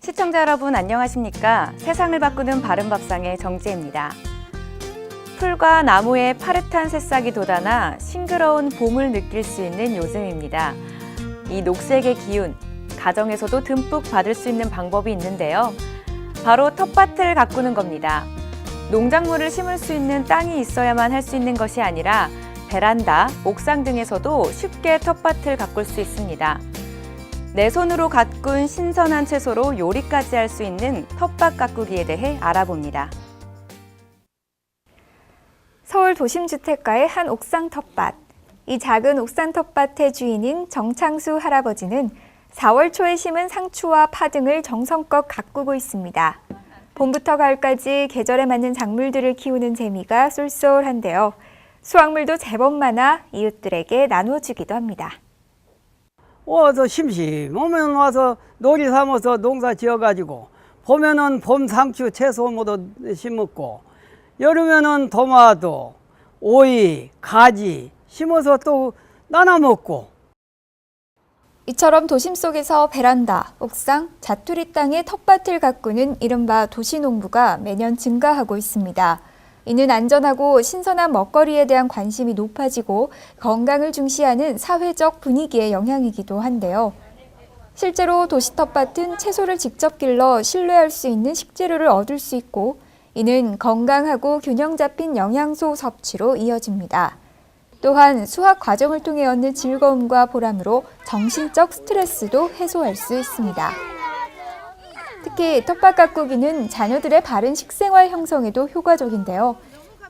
시청자 여러분 안녕하십니까? 세상을 바꾸는 바른밥상의 정지혜입니다. 풀과 나무의 파릇한 새싹이 돋아나 싱그러운 봄을 느낄 수 있는 요즘입니다. 이 녹색의 기운, 가정에서도 듬뿍 받을 수 있는 방법이 있는데요. 바로 텃밭을 가꾸는 겁니다. 농작물을 심을 수 있는 땅이 있어야만 할 수 있는 것이 아니라 베란다, 옥상 등에서도 쉽게 텃밭을 가꿀 수 있습니다. 내 손으로 가꾼 신선한 채소로 요리까지 할 수 있는 텃밭 가꾸기에 대해 알아봅니다. 서울 도심주택가의 한 옥상 텃밭. 이 작은 옥상 텃밭의 주인인 정창수 할아버지는 4월 초에 심은 상추와 파 등을 정성껏 가꾸고 있습니다. 봄부터 가을까지 계절에 맞는 작물들을 키우는 재미가 쏠쏠한데요. 수확물도 제법 많아 이웃들에게 나눠주기도 합니다. 와서 심심하면 와서 놀이 삼아서 농사 지어가지고 봄에는 봄 상추 채소 모두 심었고 여름에는 토마토, 오이, 가지 심어서 또 나눠 먹고. 이처럼 도심 속에서 베란다, 옥상, 자투리 땅에 텃밭을 가꾸는 이른바 도시농부가 매년 증가하고 있습니다. 이는 안전하고 신선한 먹거리에 대한 관심이 높아지고 건강을 중시하는 사회적 분위기의 영향이기도 한데요. 실제로 도시 텃밭은 채소를 직접 길러 신뢰할 수 있는 식재료를 얻을 수 있고 이는 건강하고 균형 잡힌 영양소 섭취로 이어집니다. 또한 수확 과정을 통해 얻는 즐거움과 보람으로 정신적 스트레스도 해소할 수 있습니다. 특히 텃밭 가꾸기는 자녀들의 바른 식생활 형성에도 효과적인데요.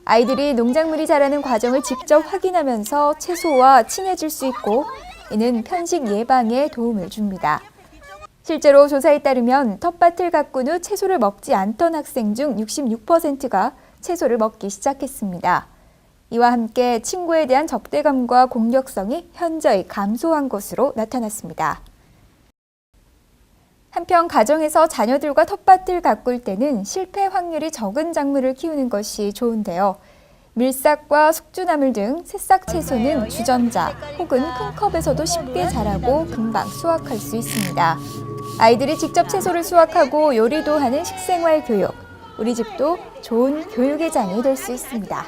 아이들이 농작물이 자라는 과정을 직접 확인하면서 채소와 친해질 수 있고 이는 편식 예방에 도움을 줍니다. 실제로 조사에 따르면 텃밭을 가꾼 후 채소를 먹지 않던 학생 중 66%가 채소를 먹기 시작했습니다. 이와 함께 친구에 대한 적대감과 공격성이 현저히 감소한 것으로 나타났습니다. 한편 가정에서 자녀들과 텃밭을 가꿀 때는 실패 확률이 적은 작물을 키우는 것이 좋은데요. 밀싹과 숙주나물 등 새싹 채소는 주전자 혹은 큰 컵에서도 쉽게 자라고 금방 수확할 수 있습니다. 아이들이 직접 채소를 수확하고 요리도 하는 식생활 교육, 우리 집도 좋은 교육의 장이 될 수 있습니다.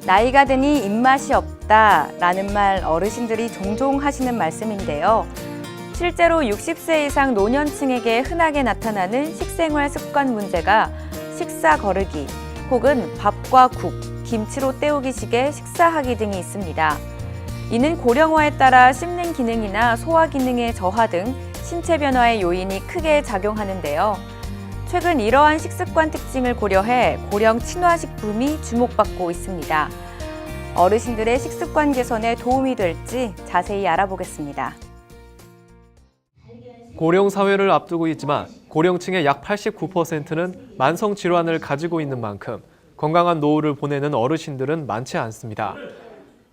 나이가 드니 입맛이 없다라는 말 어르신들이 종종 하시는 말씀인데요. 실제로 60세 이상 노년층에게 흔하게 나타나는 식생활 습관 문제가 식사 거르기 혹은 밥과 국, 김치로 때우기식의 식사하기 등이 있습니다. 이는 고령화에 따라 씹는 기능이나 소화 기능의 저하 등 신체 변화의 요인이 크게 작용하는데요. 최근 이러한 식습관 특징을 고려해 고령 친화 식품이 주목받고 있습니다. 어르신들의 식습관 개선에 도움이 될지 자세히 알아보겠습니다. 고령 사회를 앞두고 있지만 고령층의 약 89%는 만성 질환을 가지고 있는 만큼 건강한 노후를 보내는 어르신들은 많지 않습니다.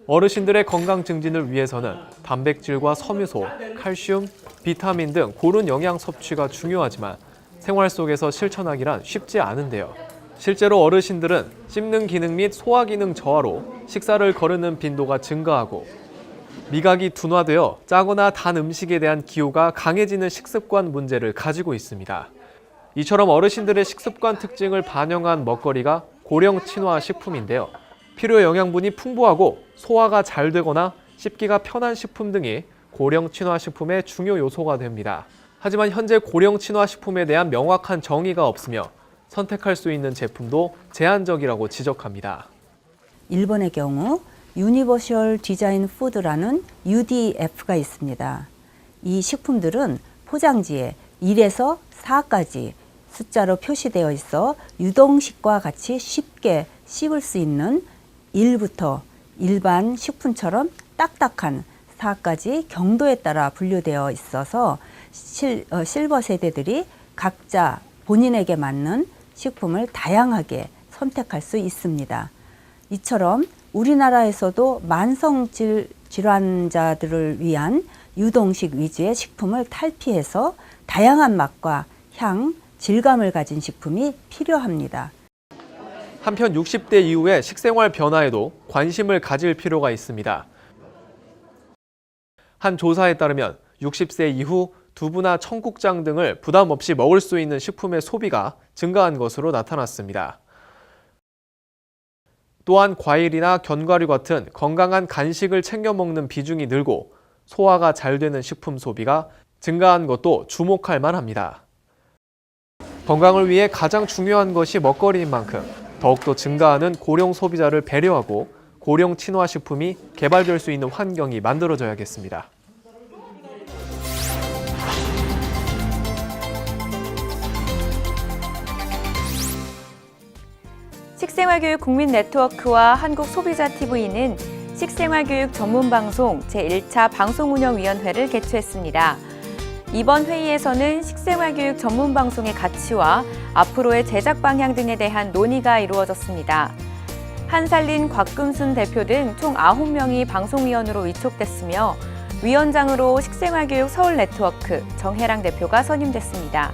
어르신들의 건강 증진을 위해서는 단백질과 섬유소, 칼슘, 비타민 등 고른 영양 섭취가 중요하지만 생활 속에서 실천하기란 쉽지 않은데요. 실제로 어르신들은 씹는 기능 및 소화 기능 저하로 식사를 거르는 빈도가 증가하고 미각이 둔화되어 짜거나 단 음식에 대한 기호가 강해지는 식습관 문제를 가지고 있습니다. 이처럼 어르신들의 식습관 특징을 반영한 먹거리가 고령 친화 식품인데요. 필요 영양분이 풍부하고 소화가 잘 되거나 씹기가 편한 식품 등이 고령 친화 식품의 중요 요소가 됩니다. 하지만 현재 고령 친화 식품에 대한 명확한 정의가 없으며 선택할 수 있는 제품도 제한적이라고 지적합니다. 일본의 경우 유니버셜 디자인 푸드라는 UDF가 있습니다. 이 식품들은 포장지에 1에서 4까지 숫자로 표시되어 있어 유동식과 같이 쉽게 씹을 수 있는 1부터 일반 식품처럼 딱딱한 4까지 경도에 따라 분류되어 있어서 실버 세대들이 각자 본인에게 맞는 식품을 다양하게 선택할 수 있습니다. 이처럼 우리나라에서도 만성 질환자들을 위한 유동식 위주의 식품을 탈피해서 다양한 맛과 향, 질감을 가진 식품이 필요합니다. 한편 60대 이후의 식생활 변화에도 관심을 가질 필요가 있습니다. 한 조사에 따르면 60세 이후 두부나 청국장 등을 부담 없이 먹을 수 있는 식품의 소비가 증가한 것으로 나타났습니다. 또한 과일이나 견과류 같은 건강한 간식을 챙겨 먹는 비중이 늘고 소화가 잘 되는 식품 소비가 증가한 것도 주목할 만합니다. 건강을 위해 가장 중요한 것이 먹거리인 만큼 더욱더 증가하는 고령 소비자를 배려하고 고령 친화 식품이 개발될 수 있는 환경이 만들어져야겠습니다. 식생활교육 국민네트워크와 한국소비자TV는 식생활교육 전문방송 제1차 방송운영위원회를 개최했습니다. 이번 회의에서는 식생활교육 전문방송의 가치와 앞으로의 제작 방향 등에 대한 논의가 이루어졌습니다. 한살린 곽금순 대표 등 총 9명이 방송위원으로 위촉됐으며 위원장으로 식생활교육 서울네트워크 정혜랑 대표가 선임됐습니다.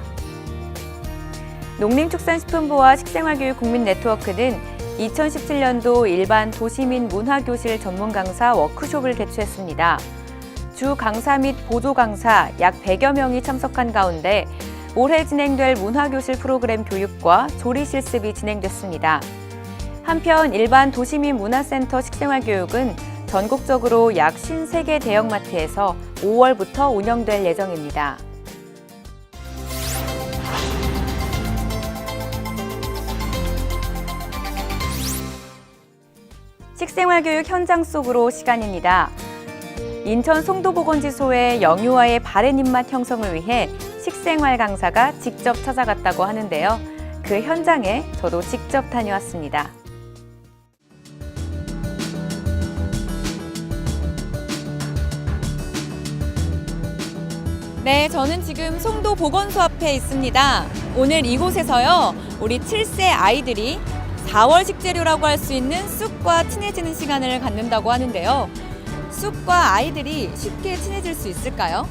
농림축산식품부와 식생활교육 국민네트워크는 2017년도 일반 도시민 문화교실 전문 강사 워크숍을 개최했습니다. 주 강사 및 보조 강사 약 100여 명이 참석한 가운데 올해 진행될 문화교실 프로그램 교육과 조리 실습이 진행됐습니다. 한편 일반 도시민 문화센터 식생활교육은 전국적으로 약 53개 대형마트에서 5월부터 운영될 예정입니다. 식생활교육 현장 속으로 시간입니다. 인천 송도보건지소의 영유아의 바른 입맛 형성을 위해 식생활 강사가 직접 찾아갔다고 하는데요. 그 현장에 저도 직접 다녀왔습니다. 네, 저는 지금 송도보건소 앞에 있습니다. 오늘 이곳에서요, 우리 7세 아이들이 4월 식재료라고 할 수 있는 쑥과 친해지는 시간을 갖는다고 하는데요. 쑥과 아이들이 쉽게 친해질 수 있을까요?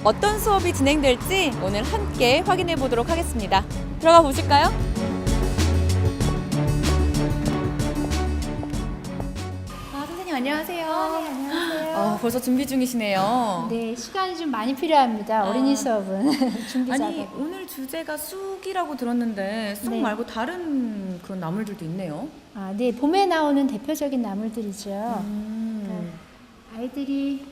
어떤 수업이 진행될지 오늘 함께 확인해 보도록 하겠습니다. 들어가 보실까요? 선생님 안녕하세요. 네, 안녕하세요. 벌써 준비 중이시네요. 네, 시간이 좀 많이 필요합니다. 어린이 수업은 준비 아니, 작업. 오늘 주제가 쑥이라고 들었는데 쑥 네. 말고 다른 그런 나물들도 있네요. 아, 네, 봄에 나오는 대표적인 나물들이죠. 음. 그러니까 아이들이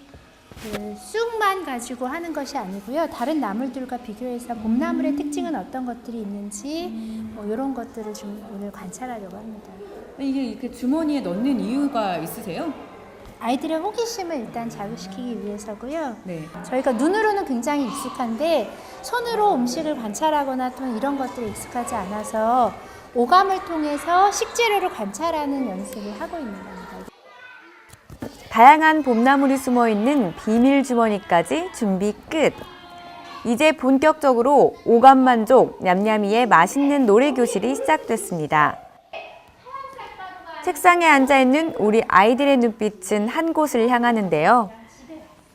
그 쑥만 가지고 하는 것이 아니고요. 다른 나물들과 비교해서 봄나물의 특징은 어떤 것들이 있는지 뭐 이런 것들을 좀 오늘 관찰하려고 합니다. 이게 이렇게 주머니에 넣는 이유가 있으세요? 아이들의 호기심을 일단 자극시키기 위해서고요. 네. 저희가 눈으로는 굉장히 익숙한데 손으로 음식을 관찰하거나 또는 이런 것들이 익숙하지 않아서 오감을 통해서 식재료를 관찰하는 연습을 하고 있는 겁니다. 다양한 봄나물이 숨어있는 비밀 주머니까지 준비 끝! 이제 본격적으로 오감만족 냠냠이의 맛있는 노래교실이 시작됐습니다. 책상에 앉아있는 우리 아이들의 눈빛은 한 곳을 향하는데요.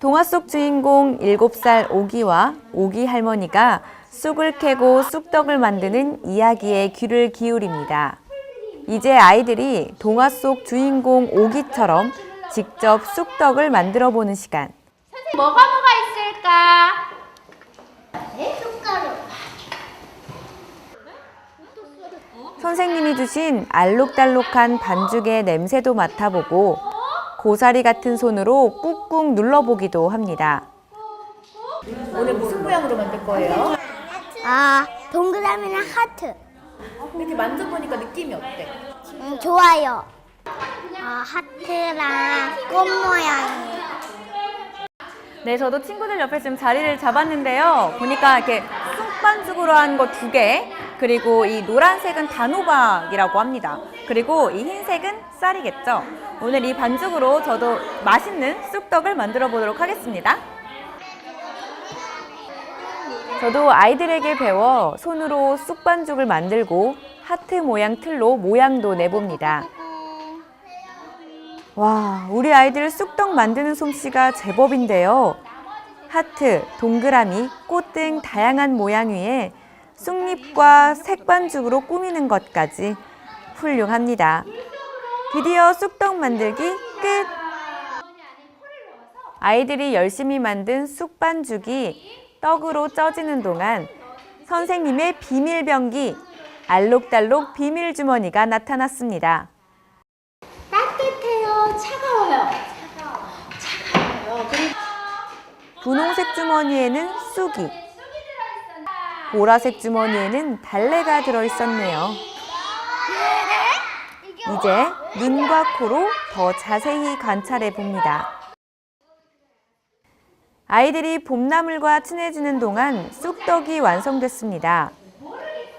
동화 속 주인공 7살 오기와 오기 할머니가 쑥을 캐고 쑥떡을 만드는 이야기에 귀를 기울입니다. 이제 아이들이 동화 속 주인공 오기처럼 직접 쑥떡을 만들어 보는 시간. 뭐가 있을까? 선생님이 주신 알록달록한 반죽의 냄새도 맡아보고 고사리 같은 손으로 꾹꾹 눌러보기도 합니다. 오늘 무슨 모양으로 만들 거예요? 아, 동그라미랑 하트. 이렇게 만져보니까 느낌이 어때? 좋아요. 하트랑 꽃 모양이에요. 네, 저도 친구들 옆에 지금 자리를 잡았는데요. 보니까 이렇게 쑥반죽으로 한 거 2개, 그리고 이 노란색은 단호박이라고 합니다. 그리고 이 흰색은 쌀이겠죠. 오늘 이 반죽으로 저도 맛있는 쑥떡을 만들어 보도록 하겠습니다. 저도 아이들에게 배워 손으로 쑥반죽을 만들고 하트 모양 틀로 모양도 내봅니다. 와, 우리 아이들 쑥떡 만드는 솜씨가 제법인데요. 하트, 동그라미, 꽃 등 다양한 모양 위에 쑥잎과 색반죽으로 꾸미는 것까지 훌륭합니다. 드디어 쑥떡 만들기 끝! 아이들이 열심히 만든 쑥 반죽이 떡으로 쪄지는 동안 선생님의 비밀병기, 알록달록 비밀주머니가 나타났습니다. 따뜻해요? 차가워요? 차가워요. 그리고 분홍색 주머니에는 쑥이, 보라색 주머니에는 달래가 들어있었네요. 이제 눈과 코로 더 자세히 관찰해 봅니다. 아이들이 봄나물과 친해지는 동안 쑥떡이 완성됐습니다.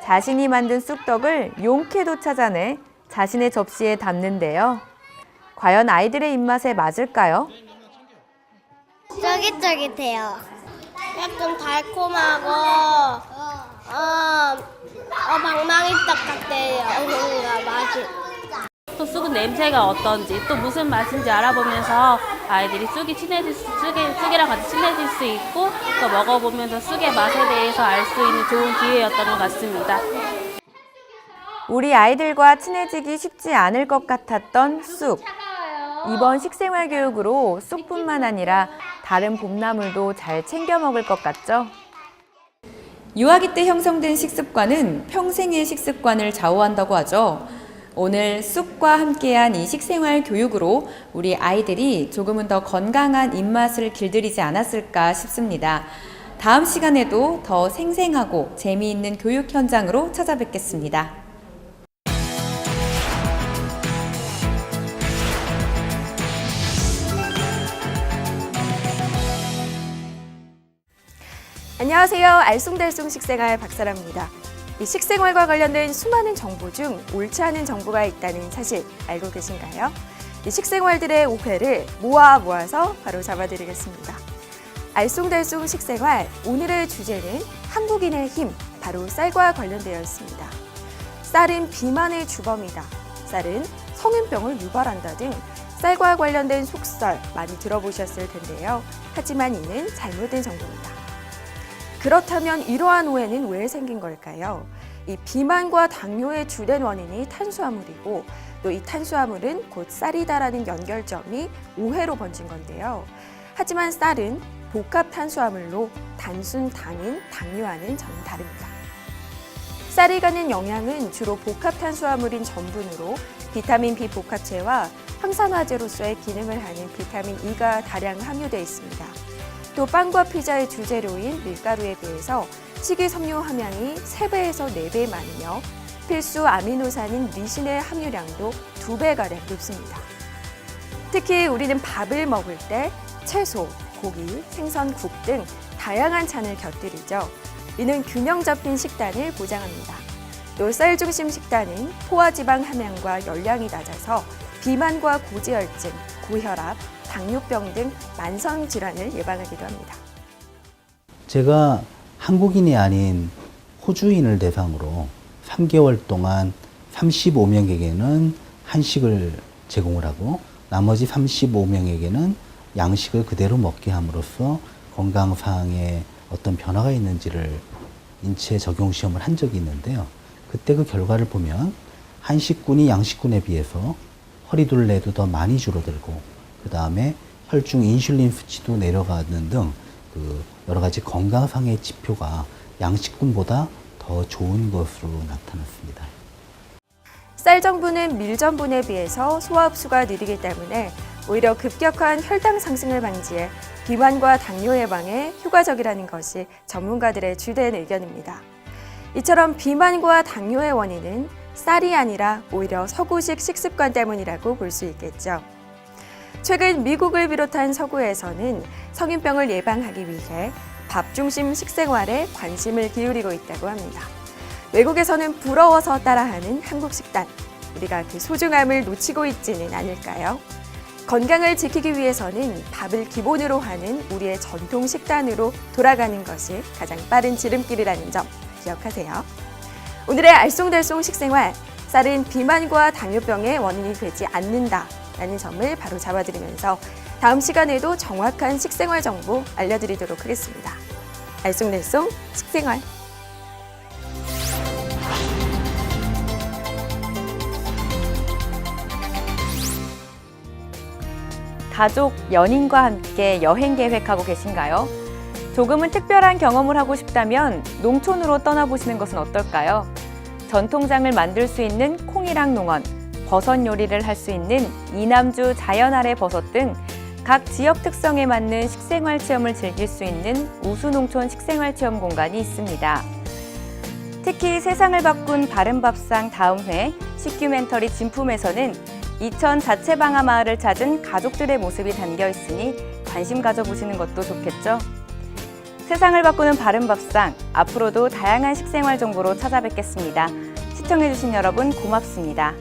자신이 만든 쑥떡을 용케도 찾아내 자신의 접시에 담는데요. 과연 아이들의 입맛에 맞을까요? 쫄깃쫄깃해요. 약간 달콤하고 방망이떡 같아요. 뭔가 맛이. 또 쑥은 냄새가 어떤지 또 무슨 맛인지 알아보면서 아이들이 쑥이랑 같이 친해질 수 있고 또 먹어보면서 쑥의 맛에 대해서 알 수 있는 좋은 기회였던 것 같습니다. 우리 아이들과 친해지기 쉽지 않을 것 같았던 쑥. 이번 식생활 교육으로 쑥뿐만 아니라 다른 봄나물도 잘 챙겨 먹을 것 같죠? 유아기 때 형성된 식습관은 평생의 식습관을 좌우한다고 하죠. 오늘 쑥과 함께한 이 식생활 교육으로 우리 아이들이 조금은 더 건강한 입맛을 길들이지 않았을까 싶습니다. 다음 시간에도 더 생생하고 재미있는 교육 현장으로 찾아뵙겠습니다. 안녕하세요. 알쏭달쏭 식생활 박사라입니다. 이 식생활과 관련된 수많은 정보 중 옳지 않은 정보가 있다는 사실 알고 계신가요? 이 식생활들의 오해를 모아서 바로 잡아드리겠습니다. 알쏭달쏭 식생활, 오늘의 주제는 한국인의 힘, 바로 쌀과 관련되어 있습니다. 쌀은 비만의 주범이다. 쌀은 성인병을 유발한다 등 쌀과 관련된 속설 많이 들어보셨을 텐데요. 하지만 이는 잘못된 정보입니다. 그렇다면 이러한 오해는 왜 생긴 걸까요? 이 비만과 당뇨의 주된 원인이 탄수화물이고 또 이 탄수화물은 곧 쌀이다라는 연결점이 오해로 번진 건데요. 하지만 쌀은 복합 탄수화물로 단순 당인 당뇨와는 전혀 다릅니다. 쌀이 갖는 영양은 주로 복합 탄수화물인 전분으로 비타민 B 복합체와 항산화제로서의 기능을 하는 비타민 E가 다량 함유되어 있습니다. 또 빵과 피자의 주재료인 밀가루에 비해서 식이섬유 함량이 3배에서 4배 많으며 필수 아미노산인 리신의 함유량도 2배가량 높습니다. 특히 우리는 밥을 먹을 때 채소, 고기, 생선, 국 등 다양한 찬을 곁들이죠. 이는 균형 잡힌 식단을 보장합니다. 또 쌀 중심 식단은 포화지방 함량과 열량이 낮아서 비만과 고지혈증, 고혈압, 당뇨병 등 만성 질환을 예방하기도 합니다. 제가 한국인이 아닌 호주인을 대상으로 3개월 동안 35명에게는 한식을 제공을 하고 나머지 35명에게는 양식을 그대로 먹게 함으로써 건강상의 어떤 변화가 있는지를 인체 적용 시험을 한 적이 있는데요. 그때 그 결과를 보면 한식군이 양식군에 비해서 허리둘레도 더 많이 줄어들고 그 다음에 혈중 인슐린 수치도 내려가는 등 그 여러 가지 건강상의 지표가 양식군보다 더 좋은 것으로 나타났습니다. 쌀 정분은 밀 전분에 비해서 소화 흡수가 느리기 때문에 오히려 급격한 혈당 상승을 방지해 비만과 당뇨 예방에 효과적이라는 것이 전문가들의 주된 의견입니다. 이처럼 비만과 당뇨의 원인은 쌀이 아니라 오히려 서구식 식습관 때문이라고 볼 수 있겠죠. 최근 미국을 비롯한 서구에서는 성인병을 예방하기 위해 밥 중심 식생활에 관심을 기울이고 있다고 합니다. 외국에서는 부러워서 따라하는 한국 식단, 우리가 그 소중함을 놓치고 있지는 않을까요? 건강을 지키기 위해서는 밥을 기본으로 하는 우리의 전통 식단으로 돌아가는 것이 가장 빠른 지름길이라는 점 기억하세요. 오늘의 알쏭달쏭 식생활, 쌀은 비만과 당뇨병의 원인이 되지 않는다라는 점을 바로 잡아드리면서 다음 시간에도 정확한 식생활 정보 알려드리도록 하겠습니다. 알쏭달쏭 식생활. 가족, 연인과 함께 여행 계획하고 계신가요? 조금은 특별한 경험을 하고 싶다면 농촌으로 떠나보시는 것은 어떨까요? 전통장을 만들 수 있는 콩이랑 농원, 버섯 요리를 할 수 있는 이남주 자연 아래 버섯 등 각 지역 특성에 맞는 식생활 체험을 즐길 수 있는 우수농촌 식생활 체험 공간이 있습니다. 특히 세상을 바꾼 바른밥상 다음 회 시큐멘터리 진품에서는 이천 자체방아 마을을 찾은 가족들의 모습이 담겨 있으니 관심 가져보시는 것도 좋겠죠. 세상을 바꾸는 바른밥상, 앞으로도 다양한 식생활 정보로 찾아뵙겠습니다. 시청해주신 여러분 고맙습니다.